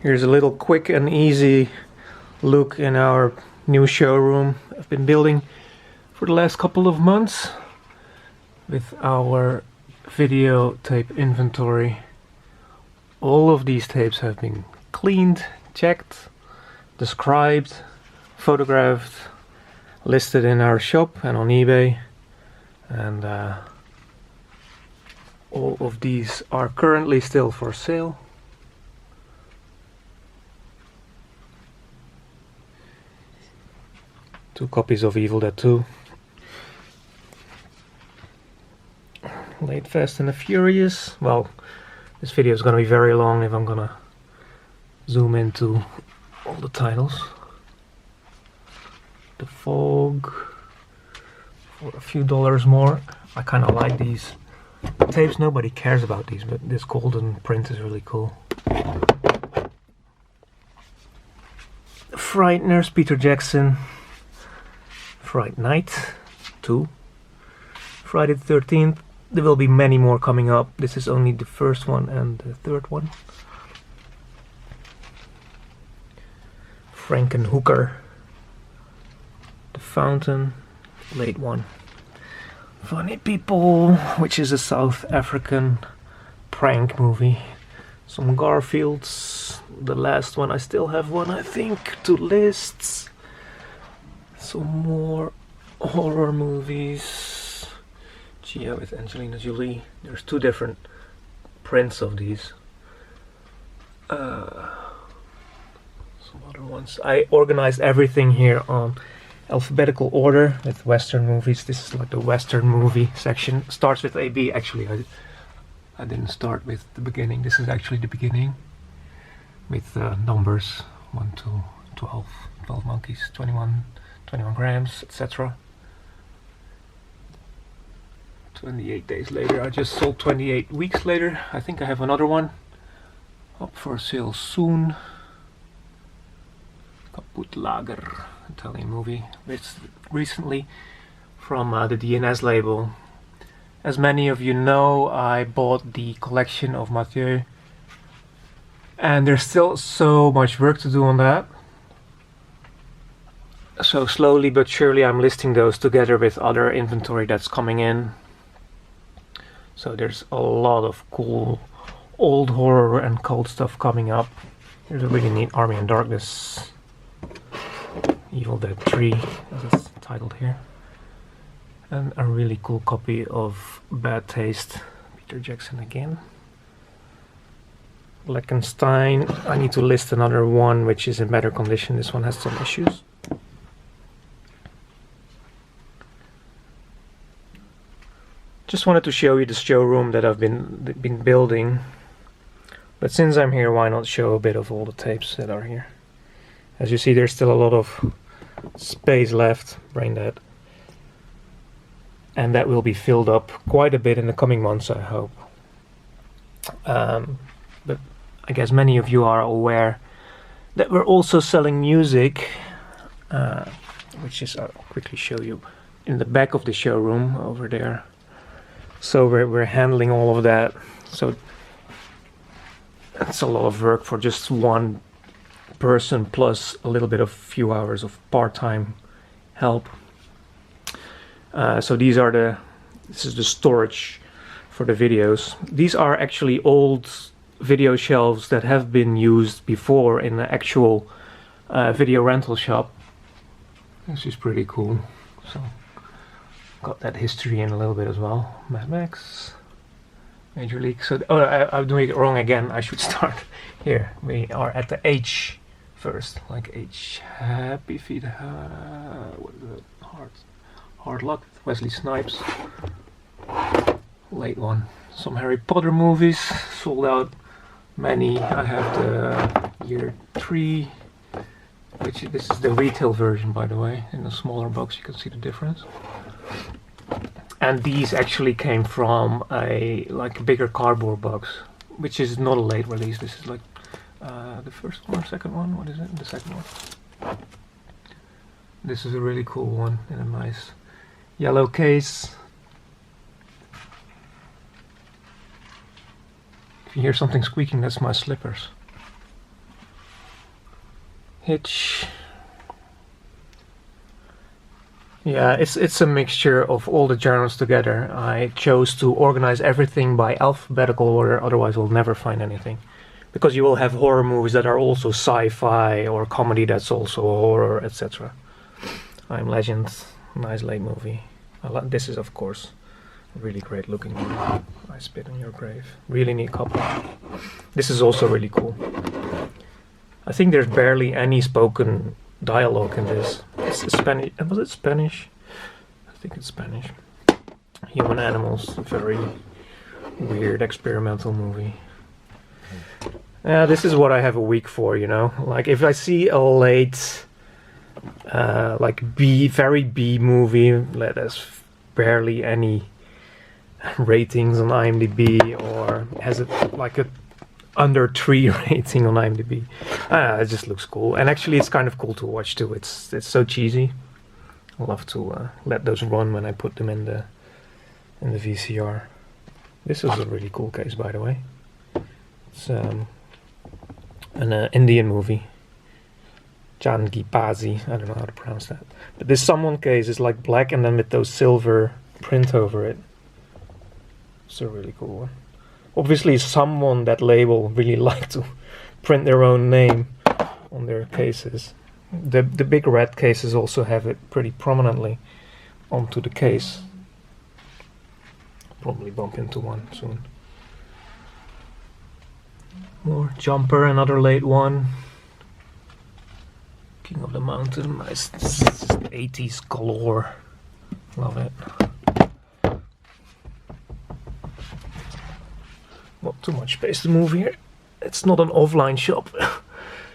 Here's a little quick and easy look in our new showroom I've been building for the last couple of months with our videotape inventory. All of these tapes have been cleaned, checked, described, photographed, listed in our shop and on eBay, and all of these are currently still for sale. Two copies of Evil Dead 2. Late Fast and the Furious. Well, this video is going to be very long if I'm going to zoom into all the titles. The Fog for a few dollars more. I kind of like these tapes. Nobody cares about these, but this golden print is really cool. Frighteners, Peter Jackson. Fright Night 2. Friday the 13th. There will be many more coming up. This is only the first one and the third one. Frankenhooker. The Fountain. Late one. Funny People, which is a South African prank movie. Some Garfields. The last one. I still have one, I think, to lists. Some more horror movies. Gia with Angelina Jolie. There's two different prints of these. Some other ones. I organized everything here on alphabetical order with Western movies. This is like the Western movie section. Starts with AB. Actually, I didn't start with the beginning. This is actually the beginning with numbers 1 to 12. 12 Monkeys, 21 grams, etc. 28 days later. I just sold 28 weeks later. I think I have another one up for sale soon. Kaput Lager, Italian movie. It's recently from the DNS label. As many of you know, I bought the collection of Mathieu, and there's still so much work to do on that. So slowly but surely I'm listing those together with other inventory that's coming in. So there's a lot of cool old horror and cult stuff coming up. Here's a really neat Army in Darkness. Evil Dead 3, as it's titled here. And a really cool copy of Bad Taste, Peter Jackson again. Blackenstein, I need to list another one which is in better condition. This one has some issues. Just wanted to show you the showroom that I've been building. But since I'm here, why not show a bit of all the tapes that are here. As you see, there's still a lot of space left, brain dead. And that will be filled up quite a bit in the coming months, I hope. But I guess many of you are aware that we're also selling music, which is, I'll quickly show you, in the back of the showroom over there. So we're handling all of that. So that's a lot of work for just one person, plus a little bit of few hours of part-time help. So this is the storage for the videos. These are actually old video shelves that have been used before in the actual video rental shop. This is pretty cool. So got that history in a little bit as well. Mad Max, Major League. So I'm doing it wrong again. I should start here. We are at the H first, like H. Happy Feet. What is it? Hard Luck. Wesley Snipes. Late one. Some Harry Potter movies. Sold out many. I have the Year 3, which this is the retail version, by the way. In a smaller box, you can see the difference. And these actually came from a bigger cardboard box, which is not a late release. This is like the first one or second one. What is it? The second one. This is a really cool one in a nice yellow case. If you hear something squeaking, that's my slippers. Hitch. Yeah, it's a mixture of all the genres together. I chose to organize everything by alphabetical order, otherwise we'll never find anything. Because you will have horror movies that are also sci-fi, or comedy that's also horror, etc. I'm Legend, nice late movie. This is of course a really great looking movie. I Spit on Your Grave. Really neat couple. This is also really cool. I think there's barely any spoken dialogue in this. It's Spanish. Was it Spanish? I think it's Spanish. Human Animals, very weird experimental movie. Yeah, this is what I have a week for, you know. Like if I see a late, like very B movie that has barely any ratings on IMDb, or has it like a under 3 rating on IMDb. It just looks cool, and actually it's kind of cool to watch too. It's so cheesy. I love to let those run when I put them in the VCR. This is a really cool case, by the way. It's an Indian movie. Jangi Pazi, I don't know how to pronounce that. But this Someone case is like black and then with those silver print over it. It's a really cool one. Obviously someone, that label, really like to print their own name on their cases. The big red cases also have it pretty prominently onto the case. Probably bump into one soon. More Jumper, another late one. King of the Mountain, nice 80s galore. Love it. Not too much space to move here. It's not an offline shop,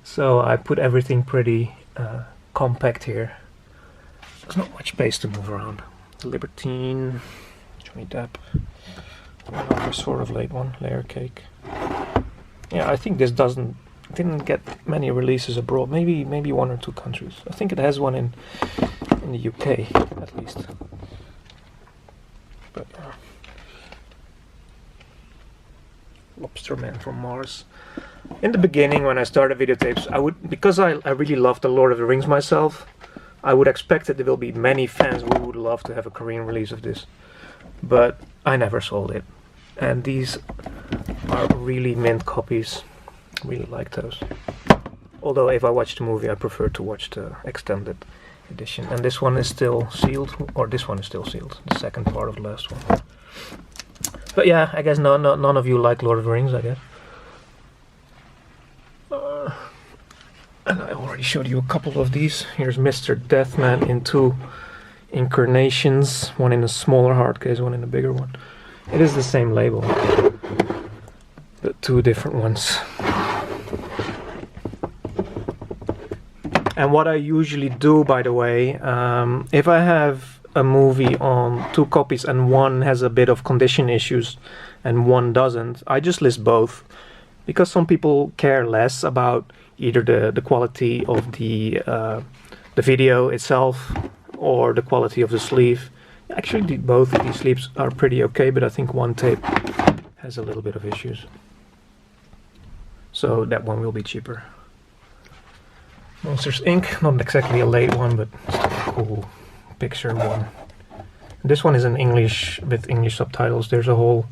so I put everything pretty compact here. There's not much space to move around. The Libertine, Johnny Depp, another sort of late one, Layer Cake. Yeah, I think this didn't get many releases abroad. Maybe 1 or 2 countries. I think it has one in the UK at least. But Lobster Man from Mars. In the beginning, when I started videotapes, because I really love the Lord of the Rings myself, I would expect that there will be many fans who would love to have a Korean release of this. But I never sold it. And these are really mint copies. Really like those. Although if I watch the movie, I prefer to watch the extended edition. And this one is still sealed, or this one is still sealed. The second part of the last one. But yeah, I guess none of you like Lord of the Rings, I guess. And I already showed you a couple of these. Here's Mr. Deathman in 2 incarnations. One in a smaller hard case, one in a bigger one. It is the same label, but 2 different ones. And what I usually do, by the way, if I have a movie on 2 copies and one has a bit of condition issues and one doesn't, I just list both, because some people care less about either the quality of the video itself or the quality of the sleeve. Actually, both of these sleeves are pretty okay, but I think one tape has a little bit of issues, so that one will be cheaper. Monsters Inc., not exactly a late one, but still a cool picture one. This one is in English with English subtitles. There's a whole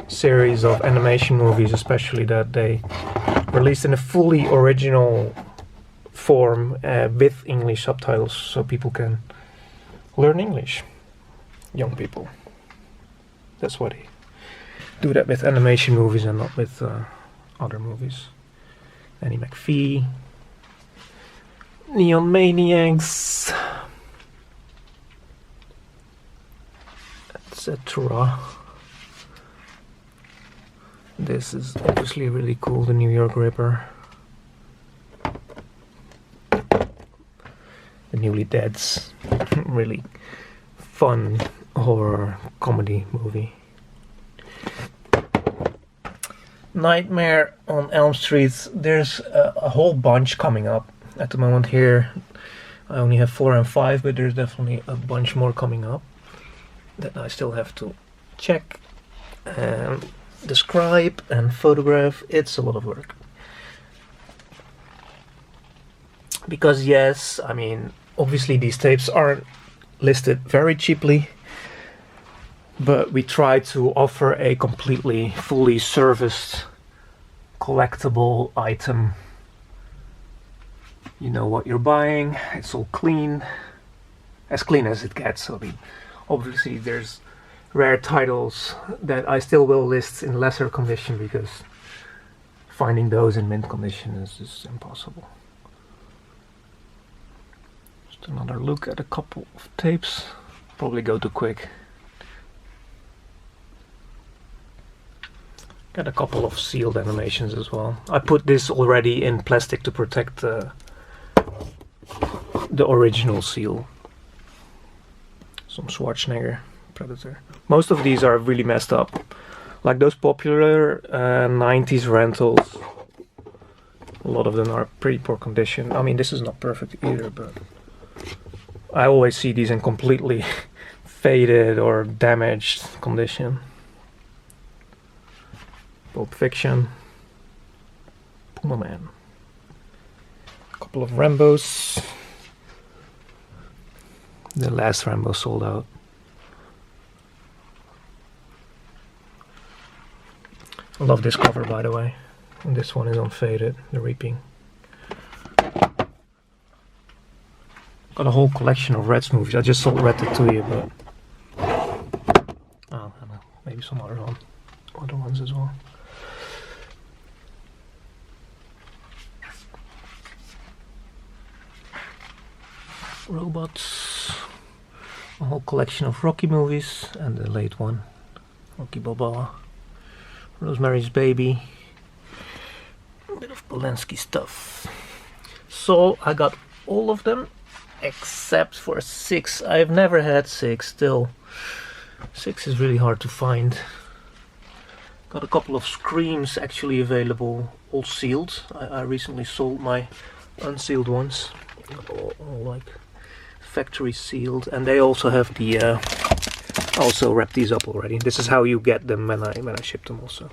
series of animation movies, especially that they released in a fully original form with English subtitles, so people can learn English. Young people. That's why they do that with animation movies and not with other movies. Annie McPhee. Neon Maniacs, etc. This is obviously really cool, the New York Ripper. The Newly Deads, really fun horror comedy movie. Nightmare on Elm Street, there's a whole bunch coming up. At the moment here, I only have 4 and 5, but there's definitely a bunch more coming up that I still have to check and describe and photograph. It's a lot of work. Because yes, I mean, obviously these tapes aren't listed very cheaply, but we try to offer a completely fully serviced collectible item. You know what you're buying, it's all clean, as clean as it gets. I mean, obviously there's rare titles that I still will list in lesser condition, because finding those in mint condition is just impossible. Just another look at a couple of tapes. Probably go too quick. Got a couple of sealed animations as well. I put this already in plastic to protect the original seal. Some Schwarzenegger Predator. Most of these are really messed up. Like those popular 90s rentals. A lot of them are pretty poor condition. I mean, this is not perfect either, but I always see these in completely faded or damaged condition. Pulp Fiction, Puma Man, a couple of Rambos. The last Rambo sold out. I love this cover, by the way. And this one is unfaded, The Reaping. Got a whole collection of Reds movies. I just sold Ratatouille, but I don't know, maybe some other ones as well. Robots, a whole collection of Rocky movies, and the late one, Rocky Balboa, Rosemary's Baby, a bit of Polanski stuff. So I got all of them except for 6. I've never had 6 still. 6 is really hard to find. Got a couple of Screams actually available, all sealed. I recently sold my unsealed ones, all like factory sealed, and they also have the I also wrapped these up already. This is how you get them when I ship them. Also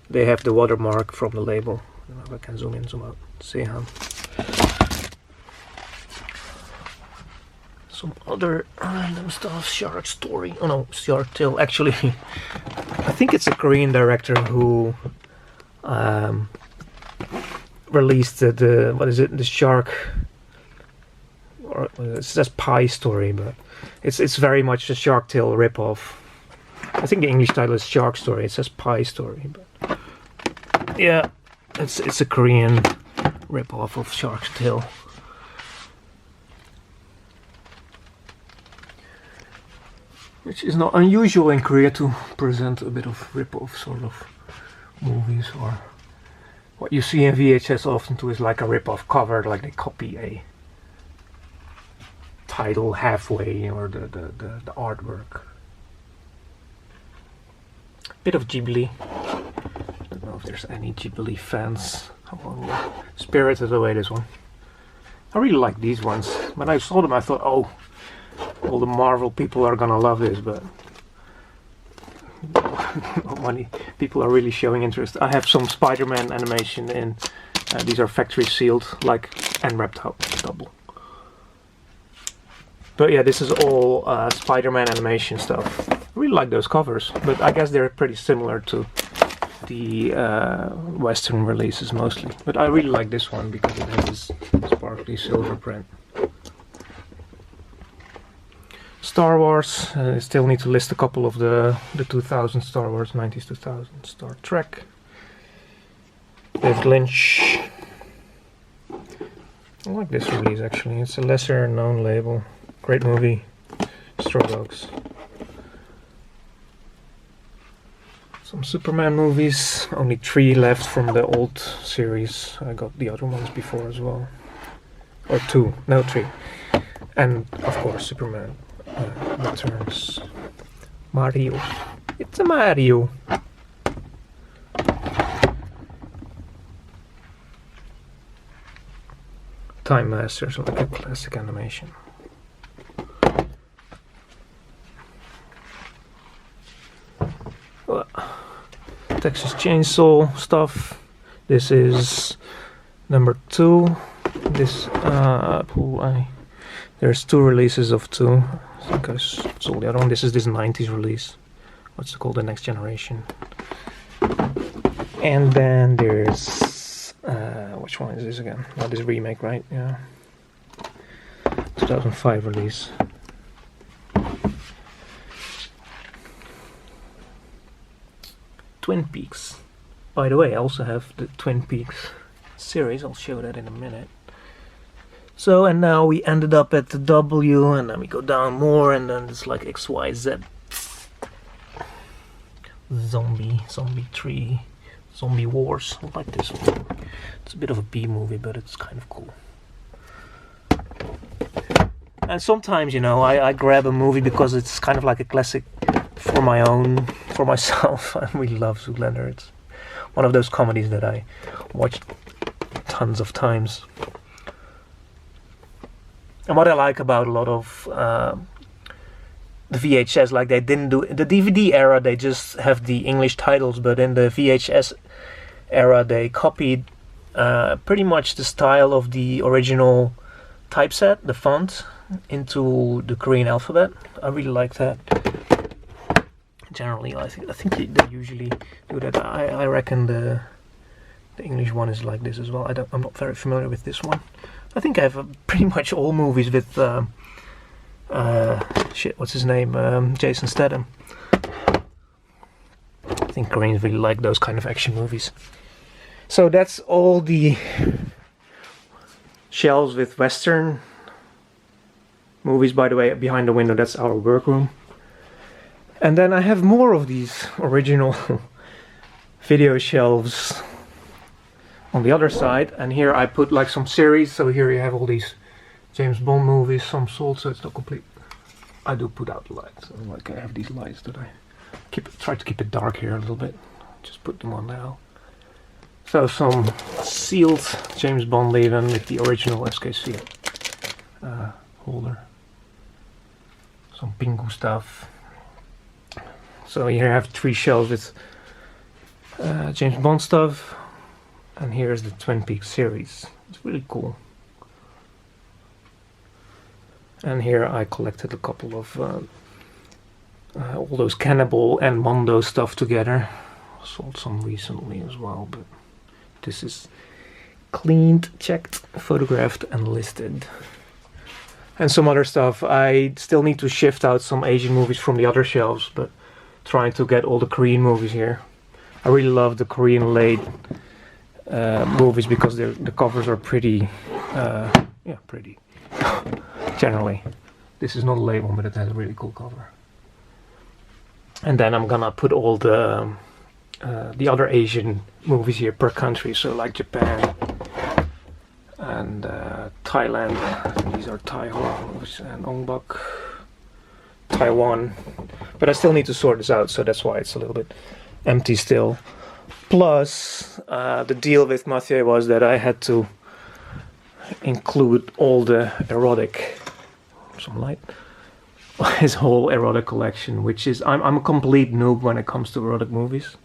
they have the watermark from the label. I don't know if I can zoom in, zoom out, see how. Some other random stuff. Shark Story, oh no, Shark Tale. Actually I think it's a Korean director who released the what is it, the shark, or it says Pie Story, but it's very much a Shark Tale ripoff. I think the English title is Shark Story. It says Pie Story, but yeah, it's a Korean ripoff of Shark Tale. Which is not unusual in Korea to present a bit of ripoff sort of movies, or what you see in VHS often too is like a ripoff cover, like they copy a title halfway, or the artwork. Bit of Ghibli. I don't know if there's any Ghibli fans. Spirited Away, this one. I really like these ones. When I saw them I thought, oh, all the Marvel people are gonna love this, but not many people are really showing interest. I have some Spider-Man animation in. These are factory sealed, like, and wrapped out double. But yeah, this is all Spider-Man animation stuff. I really like those covers, but I guess they're pretty similar to the Western releases mostly. But I really like this one because it has this sparkly silver print. Star Wars, I still need to list a couple of the 2000 Star Wars, 90s 2000. Star Trek, David Lynch. I like this release actually, it's a lesser known label. Great movie, Straw Dogs. Some Superman movies, only 3 left from the old series. I got the other ones before as well. Or 2, no 3. And of course Superman Returns. Mario. It's a Mario. Time Masters, like a classic animation. Well, Texas Chainsaw stuff. This is number 2. This there's 2 releases of 2. I think I sold the other one. This is this 90s release. What's it called? The Next Generation. And then there's which one is this again? Oh, this remake, right? Yeah. 2005 release. Twin Peaks. By the way, I also have the Twin Peaks series. I'll show that in a minute. So, and now we ended up at the W, and then we go down more, and then it's like XYZ. Zombie 3, Zombie Wars. I like this one. It's a bit of a B movie, but it's kind of cool. And sometimes, you know, I grab a movie because it's kind of like a classic for myself. I really love Zoolander. It's one of those comedies that I watched tons of times. And what I like about a lot of the VHS, like they didn't do the DVD era, they just have the English titles, but in the VHS era they copied pretty much the style of the original typeset, the font, into the Korean alphabet. I really like that. Generally, I think they usually do that. I reckon the English one is like this as well. I'm not very familiar with this one. I think I have pretty much all movies with what's his name? Jason Statham. I think Koreans really like those kind of action movies. So that's all the shelves with Western movies. By the way, behind the window, that's our workroom. And then I have more of these original video shelves on the other side, and here I put like some series. So here you have all these James Bond movies, some sold, so it's not complete. I do put out the lights, like I have these lights that I try to keep it dark here a little bit. Just put them on now. So some sealed James Bond leaving with the original SKC holder. Some Pingu stuff. So here I have 3 shelves with James Bond stuff, and here's the Twin Peaks series. It's really cool. And here I collected a couple of all those Cannibal and Mondo stuff together. Sold some recently as well, but this is cleaned, checked, photographed, and listed. And some other stuff. I still need to shift out some Asian movies from the other shelves, but trying to get all the Korean movies here. I really love the Korean late movies because the covers are pretty, pretty. Generally, this is not a late one, but it has a really cool cover. And then I'm gonna put all the other Asian movies here per country. So like Japan and Thailand. These are Thai horror movies, and Ongbak, Taiwan. But I still need to sort this out, so that's why it's a little bit empty still. Plus, the deal with Mathieu was that I had to include all the erotic, some light, his whole erotic collection, which is, I'm a complete noob when it comes to erotic movies.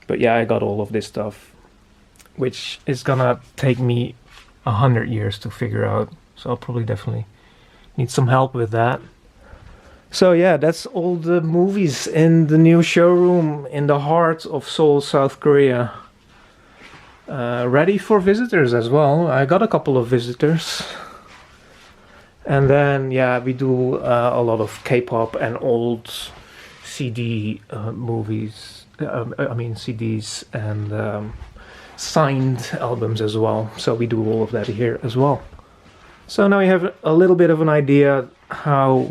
But yeah, I got all of this stuff, which is gonna take me 100 years to figure out. So I'll probably definitely need some help with that. So yeah, that's all the movies in the new showroom in the heart of Seoul, South Korea. Ready for visitors as well. I got a couple of visitors. And then yeah, we do a lot of K-pop and old CD movies. CDs and signed albums as well. So we do all of that here as well. So now you have a little bit of an idea how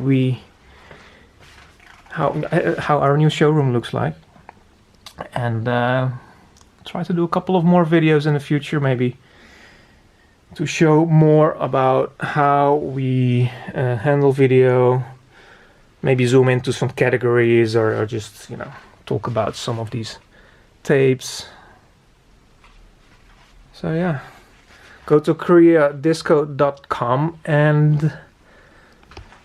our new showroom looks like, and try to do a couple of more videos in the future, maybe to show more about how we handle video, maybe zoom into some categories, or just, you know, talk about some of these tapes. So yeah, go to koreadisco.com and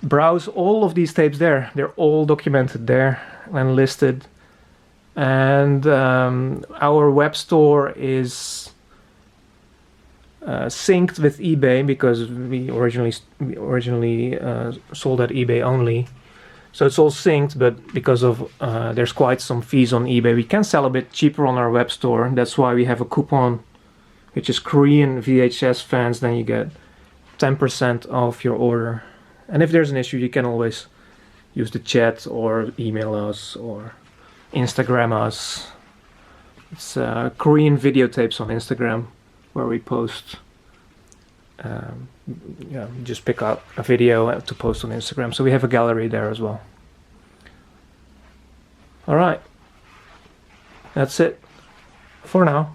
browse all of these tapes there. They're all documented there and listed. And our web store is synced with eBay because we originally sold at eBay only. So it's all synced, but because of there's quite some fees on eBay, we can sell a bit cheaper on our web store. That's why we have a coupon, which is Korean VHS fans. Then you get 10% off your order. And if there's an issue, you can always use the chat or email us or Instagram us. It's Korean videotapes on Instagram where we post. Just pick out a video to post on Instagram. So we have a gallery there as well. All right. That's it for now.